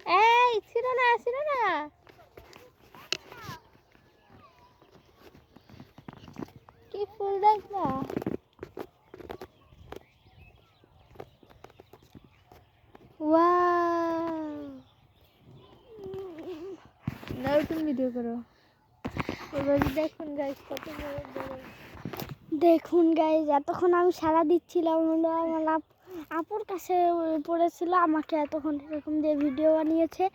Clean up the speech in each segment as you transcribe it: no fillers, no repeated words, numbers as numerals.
এই ছিল না কি ফুল দেখবা? ওয়াও, নাও তুমি ভিডিও করো। এবার দেখুন গাইস কত বড় বড়। দেখুন গাইস এতক্ষণ আমি সারা দিচ্ছিলাম হলো আমার আপুর কাছে পড়েছিল, আমাকে এতক্ষণ এরকম দিয়ে ভিডিও বানিয়েছে।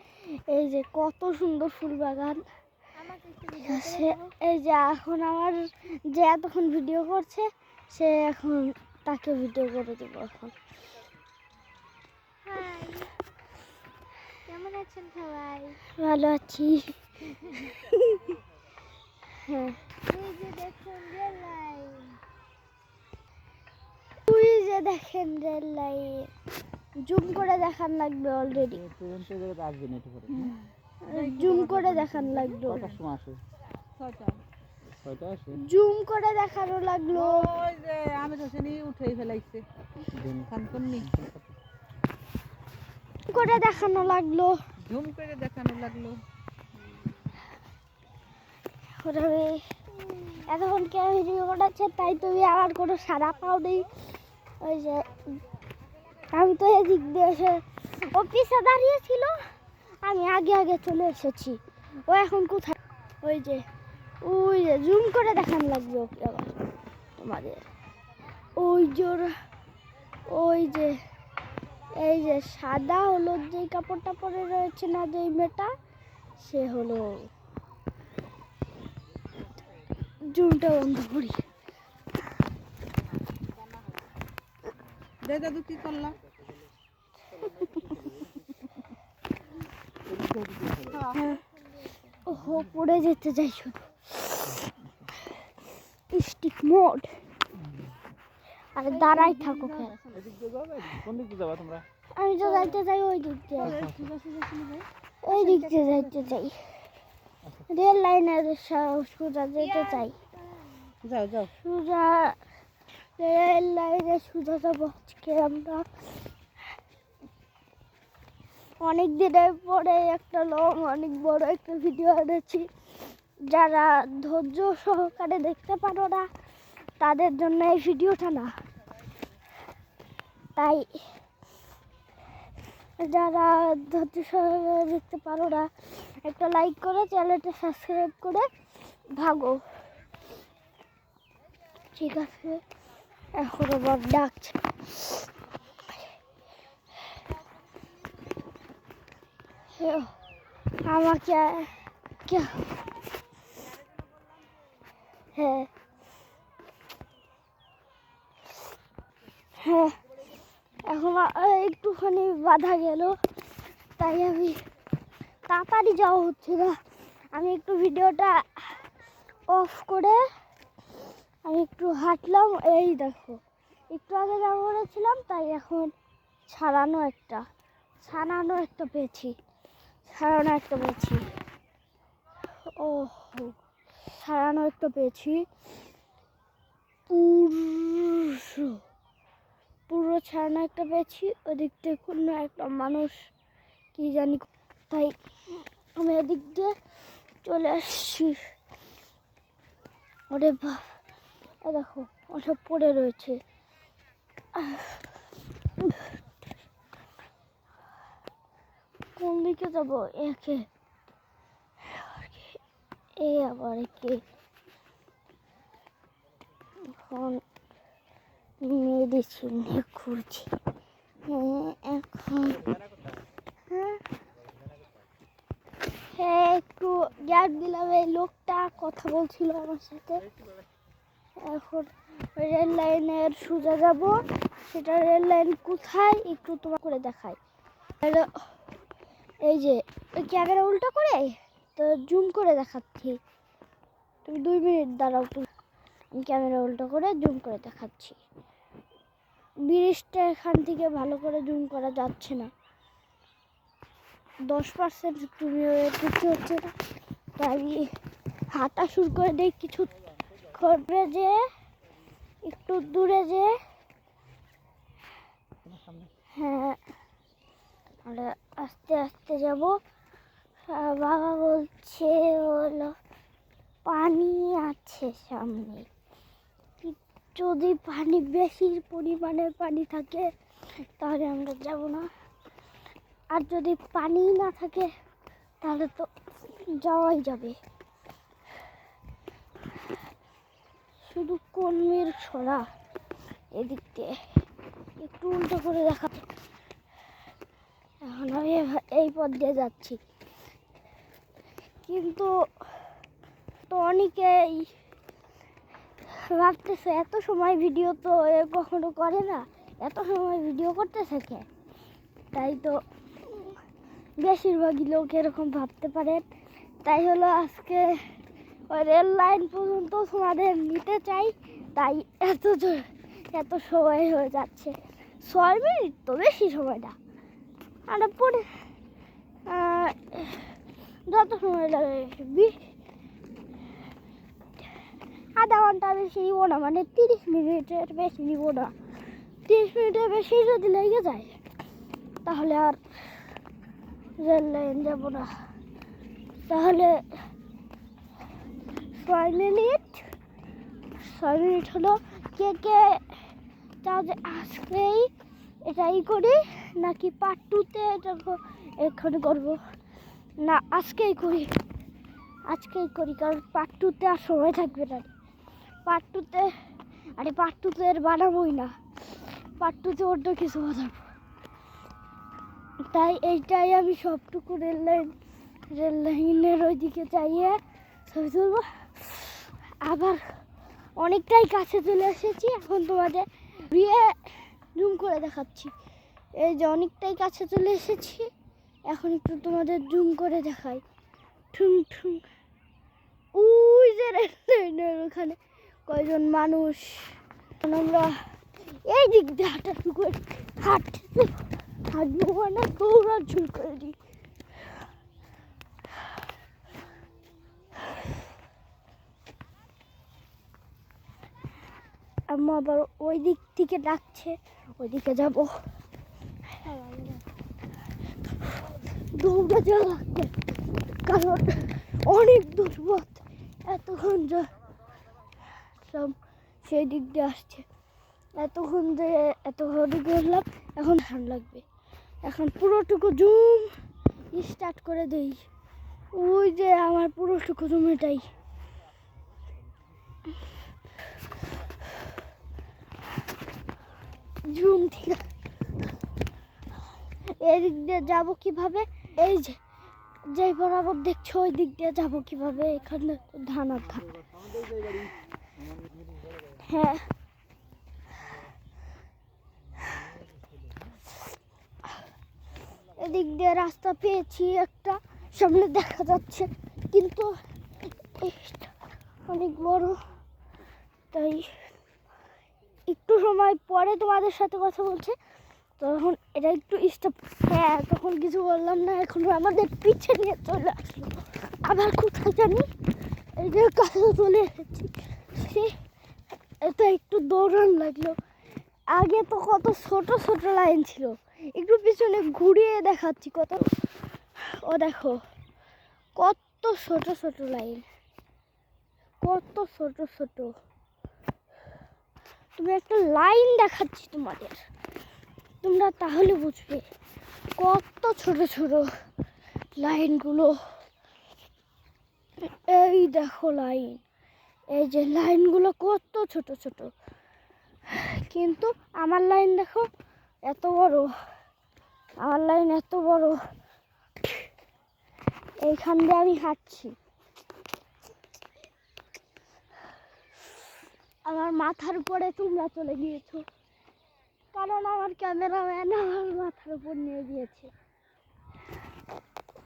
এই যে কত সুন্দর ফুল বাগান। ঠিক আছে, এই যে এখন আমার যে এতক্ষণ ভিডিও করছে সে এখন তাকে ভিডিও করে দেবো এখন। কেমন আছেন সবাই? ভালো আছি। হ্যাঁ, এই যে দেখুন রেল লাইন, ওই যে দেখেন রেল লাইন, জুম করে দেখান লাগবে অলরেডি। জুম করে দেখান লাগলো। জুম করে দেখানো লাগলো। ওই যে আমি তো শুনি উঠেই ফেলাইছে। করে দেখানো লাগলো। জুম করে দেখানো লাগলো। এখন কে ভিডিও করাচ্ছে তাই তুমি আবার কোনো সারা পাও নেই। ওই যে আমি তো এদিক দিয়ে এসে ও পিছে দাঁড়িয়ে ছিল, আমি আগে আগে চলে এসেছি। ও এখন কোথায়? ওই যে জুম করে দেখান লাগবে ওকে আবার তোমাদের। ওই যে ওই যে এই যে সাদা হলুদ যে কাপড়টা পরে রয়েছে না, যে মেয়েটা, সে হলো। জুমটা বন্ধ করি। দাদু কি করলাম? ওহো, পড়ে যেতে চাই শুধু। Stick mode. আর দাঁড়াই থাকো। আমি তো যাইতে চাই ওই দিক দিয়ে। ওই দিক দিয়ে যাইতে চাই, রেল লাইনের সোজা যেতে চাই। যাও যাও সোজা রেল লাইনে সোজা যাবো আজকে আমরা। অনেক দিনের পরে একটা অনেক বড় একটা ভিডিও এনেছি। যারা ধৈর্য সহকারে দেখতে পারো না তাদের জন্য এই ভিডিওটা না, তাই যারা ধৈর্য সহকারে দেখতে পারো না একটা লাইক করে চ্যানেলটা সাবস্ক্রাইব করে ভাগো। ঠিক আছে, এখন আবার ডাকছে। আমাকে হ্যাঁ হ্যাঁ, এখন একটুখানি বাধা গেল, তাই আমি তাড়াতাড়ি যাওয়া হচ্ছে না। আমি একটু ভিডিওটা অফ করে আমি একটু হাঁটলাম। এই দেখো একটু আগে যা করেছিলাম তাই এখন ছাড়ানো একটা পেয়েছি। ও ছাড়ানো একটা পেয়েছি, পুরো ছাড়ানো একটা পেয়েছি। ওদিক দিয়ে কোনো একটা মানুষ কি জানি, তাই আমি এদিক দিয়ে চলে আসছি। ওরে দেখো ওসব পড়ে রয়েছে। কোন দিকে যাবো? একে আবার একে এখন মেডিসিন ঘুরছি। এখন হ্যাঁ একটু গ্যাপ দিলাম। এই লোকটা কথা বলছিল আমার সাথে। এখন রেল লাইনের সোজা যাব, সেটা রেল লাইন কোথায় একটু তোমার করে দেখাই। এই যে ক্যামেরা উল্টো করে তো জুম করে দেখাচ্ছি, তুমি 2 মিনিট দাঁড়াও, আমি ক্যামেরা উল্টো করে জুম করে দেখাচ্ছি। ব্রিজটা এখান থেকে ভালো করে জুম করা যাচ্ছে না, 10% তুমিও কিছু হচ্ছে না, তাই হাঁটা শুরু করে দেই। কিছু খবরে যে একটু দূরে যে, হ্যাঁ আমরা আস্তে আস্তে যাব। বাবা বলছে হলো পানি আছে সামনে, যদি পানি বেশি পরিমাণে পানি থাকে তাহলে আমরা যাব না, আর যদি পানি না থাকে তাহলে তো যাওয়াই যাবে। শুধু কলমের ছড়া, এদিক দিয়ে একটু উল্টো করে দেখা। এখন আমি এই পথ দিয়ে যাচ্ছি, কিন্তু তো অনেকেই ভাবতেছে এত সময় ভিডিও তো কখনো করে না, এত সময় ভিডিও করতে থাকে, তাই তো বেশিরভাগই লোক এরকম ভাবতে পারে। তাই হলো আজকে ওই রেল লাইন পর্যন্ত তোমাদের নিতে চাই, তাই এত সময় হয়ে যাচ্ছে। 6 মিনিট তো বেশি সময় না, আর পরে যত সময় লাগে আধা ঘন্টা বেশি নিব না, মানে 30 মিনিটের বেশি নিব না। 30 মিনিটের বেশি যদি লেগে যায় তাহলে আর রেল লাইন যাব না। তাহলে 6 মিনিট হলো। কে কে চাও যে আজকেই এটাই করি নাকি পার্ট 2-তে এটা এক্ষুনি করবো? না, আজকেই করি, কারণ পার্ট 2-তে আর সময় থাকবে না। পার্ট 2-তে এর বানাবোই না, পার্ট 2-তে অন্য কিছু বানাবো। তাই এইটাই আমি সবটুকু রেল লাইনের ওইদিকে চাইয়ে ছবি তুলবো। আবার অনেকটাই কাছে চলে এসেছি, এখন তোমাদের জুম করে দেখাচ্ছি। এই যে অনেকটাই কাছে চলে এসেছি, এখন একটু তোমাদের জুম করে দেখাই। ঠুং ঠুং, ওই যে রেল লাইনের ওখানে কয়জন মানুষ। আমরা এই দিক দিয়ে হাঁটবো না, দৌড়া ঝুল করে দিই। আম্মা আবার ওই দিক থেকে ডাকছে, ওইদিকে যাব। দৌড়া যাওয়া লাগবে, কারণ অনেক দুর্বল, এতক্ষণ সব সেই দিক দিয়ে আসছে, এতক্ষণ করলাম, এখন ঠান্ডা লাগবে। এখন পুরোটুকু জুম স্টার্ট করে দেই। ওই যে আমার পুরোটুকু জুম, এটাই জুম। ঠিক আছে, এদিক দিয়ে যাবো কিভাবে? এই যে বরাবর দেখছো ওই দিক দিয়ে যাবো কিভাবে? এখানে ধান আর ধান। হ্যাঁ, এদিক দিয়ে রাস্তা পেয়েছি একটা, সামনে দেখা যাচ্ছে, কিন্তু অনেক বড়, তাই একটু সময় পরে তোমাদের সাথে কথা বলছে। তখন এটা একটু স্টপ। হ্যাঁ, তখন কিছু বললাম না, এখন আমাদের পিছে নিয়ে চলে আসলো। আবার কোথায় জানি, এই যে কাছে চলে এসেছি, এটা একটু দৌড়ান লাগলো। আগে তো কত ছোট ছোট লাইন ছিল, একটু পিছনে ঘুরিয়ে দেখাচ্ছি কত। ও দেখো কত ছোট ছোট লাইন, কত ছোট ছোট। তুমি একটা লাইন দেখাচ্ছি তোমাদের, তোমরা তাহলে বুঝবে কত ছোট ছোট লাইনগুলো। এই দেখো লাইন, এই যে লাইনগুলো কত ছোট ছোট, কিন্তু আমার লাইন দেখো এত বড়, আমার লাইন এত বড়। এইখান দিয়ে আমি হাঁটছি, আমার মাথার উপরে তোমরা চলে গিয়েছো, কারণ আমার ক্যামেরাম্যান আমার মাথার উপর নিয়ে গিয়েছে।